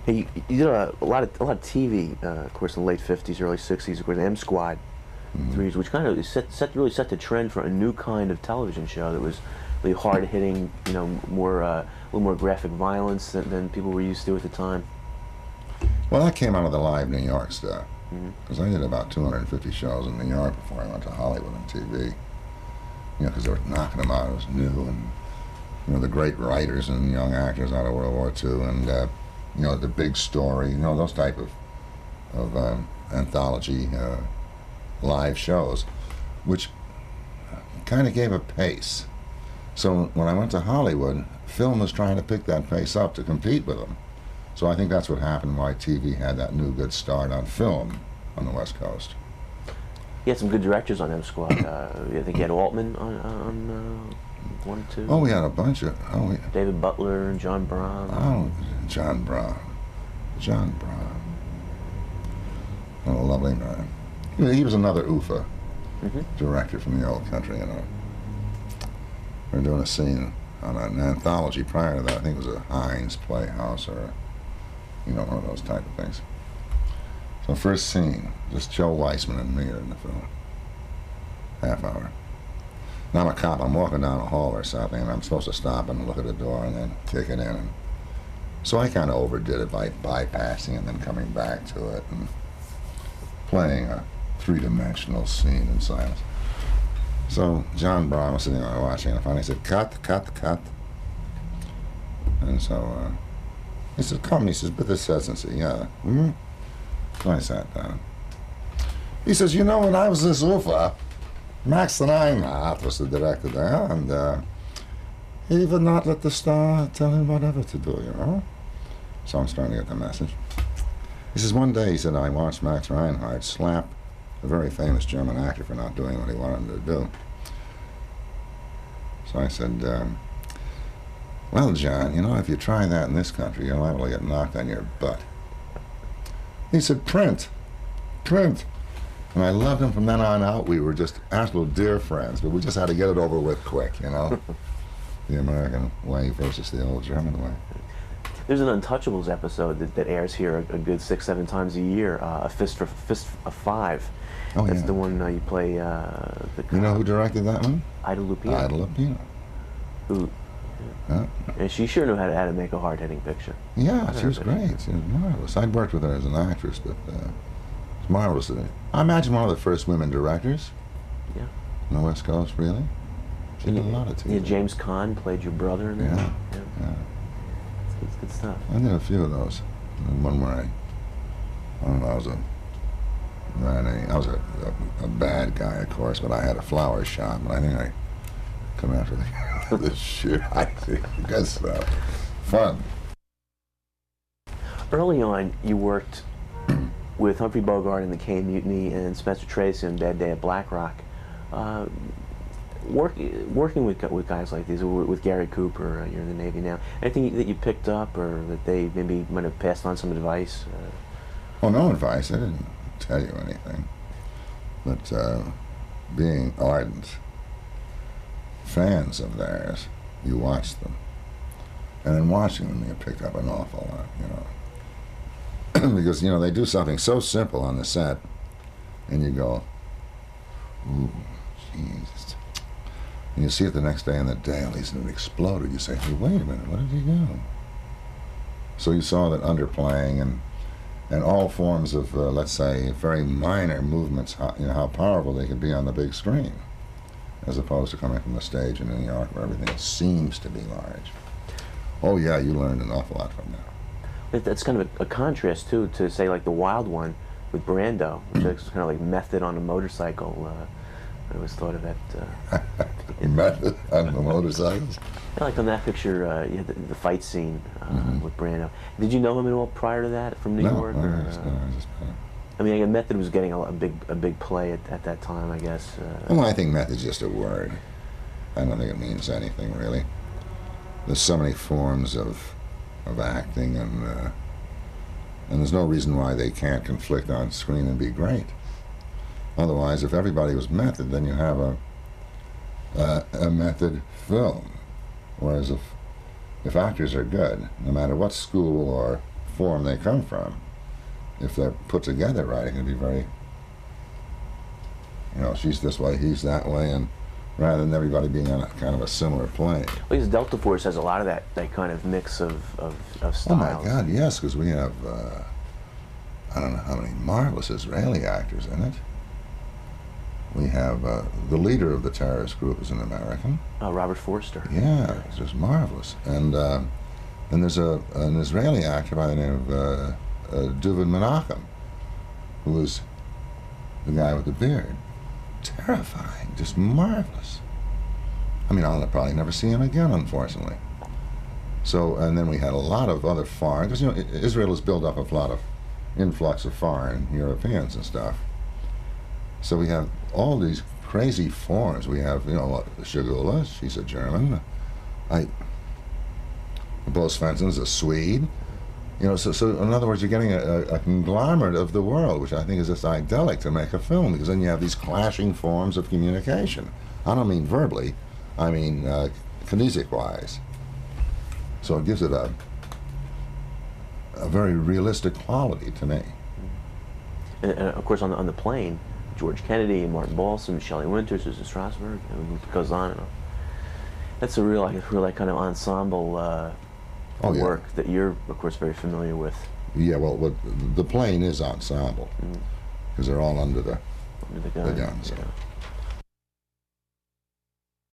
Hey, you did a lot of TV, of course, in the late '50s, early '60s. Of course, M Squad threes, which kind of really set the trend for a new kind of television show that was really hard hitting, more a little more graphic violence than people were used to at the time. Well, that came out of the live New York stuff, because I did about 250 shows in New York before I went to Hollywood on TV. Because they were knocking them out. It was new, and the great writers and young actors out of World War II, and the big story, those type of anthology live shows, which kind of gave a pace. So when I went to Hollywood, film was trying to pick that pace up to compete with them. So I think that's what happened, why TV had that new good start on film on the West Coast. You had some good directors on M Squad. I think you had Altman on 1, 2. Oh, we had a bunch of... David Butler and John Brown. Oh, John Brown. John Brown. What a lovely man. He was another UFA director from the old country, We were doing a scene on an anthology prior to that. I think it was a Heinz Playhouse or one of those type of things. So first scene, just Joe Weissman and me are in the film. Half hour. Now I'm a cop, I'm walking down a hall or something, and I'm supposed to stop and look at the door and then kick it in. And so I kind of overdid it by bypassing and then coming back to it and playing a three-dimensional scene in silence. So John Brown was sitting there watching, and finally said, "Cut, cut, cut." And so he said, "Come," he says, "but this hesitancy, yeah." So I sat down. He says, "When I was this UFA, Max Reinhardt was the director there, and he would not let the star tell him whatever to do, So I'm starting to get the message. He says, one day, he said, I watched Max Reinhardt slap a very famous German actor for not doing what he wanted him to do. So I said, well, John, if you try that in this country, you're liable to get knocked on your butt. He said, print. And I loved him from then on out. We were just absolute dear friends, but we just had to get it over with quick, The American way versus the old German way. There's an Untouchables episode that airs here a good 6, 7 times a year, a Fist of 5. Oh, That's yeah. the one you play You know who directed that one? Ida Lupino. Ida Lupino. Who? Yeah. And she sure knew how to make a hard-hitting picture. Yeah, she was great. She was marvelous. I'd worked with her as an actress, but it's marvelous. I imagine one of the first women directors. Yeah. On the West Coast, really. She did a lot of TV. Yeah, James Caan played your brother in that. Yeah. It's good stuff. I did a few of those. And one where I was a bad guy, of course, but I had a flower shop, but I think I come after the shit. Good stuff. Fun. Early on, you worked with Humphrey Bogart in the Caine Mutiny and Spencer Tracy in Bad Day at Black Rock. Working with guys like these, with Gary Cooper, you're in the Navy now. Anything that you picked up, or that they maybe might have passed on some advice? Oh, no advice. I didn't tell you anything. But being ardent fans of theirs, you watch them. And in watching them, you picked up an awful lot, because, they do something so simple on the set, and you go, ooh, Jesus. And you see it the next day in the dailies, and it exploded. You say, hey, wait a minute, what did he do? So you saw that underplaying and all forms of, let's say, very minor movements, how powerful they could be on the big screen, as opposed to coming from the stage in New York where everything seems to be large. Oh yeah, you learned an awful lot from that. That's kind of a contrast, too, to, say, like The Wild One with Brando, which is kind of like method on a motorcycle. I always thought of that. Method on the motorcycles? Yeah, like on that picture, you had the fight scene with Brando. Did you know him at all prior to that, from New York? I mean, Method was getting a big play at that time, I guess. Well, I think method's just a word. I don't think it means anything, really. There's so many forms of acting, and there's no reason why they can't conflict on screen and be great. Otherwise, if everybody was method, then you have a method film. Whereas if actors are good, no matter what school or form they come from, if they're put together right, it can be very, you know, she's this way, he's that way, and rather than everybody being on a kind of a similar plane. Well, because Delta Force has a lot of that kind of mix of styles. Oh my God, yes, because we have, I don't know how many marvelous Israeli actors in it. We have, the leader of the terrorist group is an American. Robert Forster. Yeah, it's just marvelous. And there's an Israeli actor by the name of David Menachem, who is the guy with the beard. Terrifying, just marvelous. I mean, I'll probably never see him again, unfortunately. So, and then we had a lot of other foreign, because, you know, Israel is built up of a lot of influx of foreign Europeans and stuff. So we have all these crazy forms. We have, you know, Shagula, she's a German. Bo Svensson's a Swede. You know, so in other words, you're getting a conglomerate of the world, which I think is just idyllic to make a film, because then you have these clashing forms of communication. I don't mean verbally, I mean kinesic-wise. So it gives it a very realistic quality to me. And of course, on the plane, George Kennedy, Martin Balsam, Shelley Winters, Susan Strasberg, and it goes on and on. That's a real kind of ensemble work that you're, of course, very familiar with. Yeah, well, the plane is ensemble, because they're all under the guns. Yeah.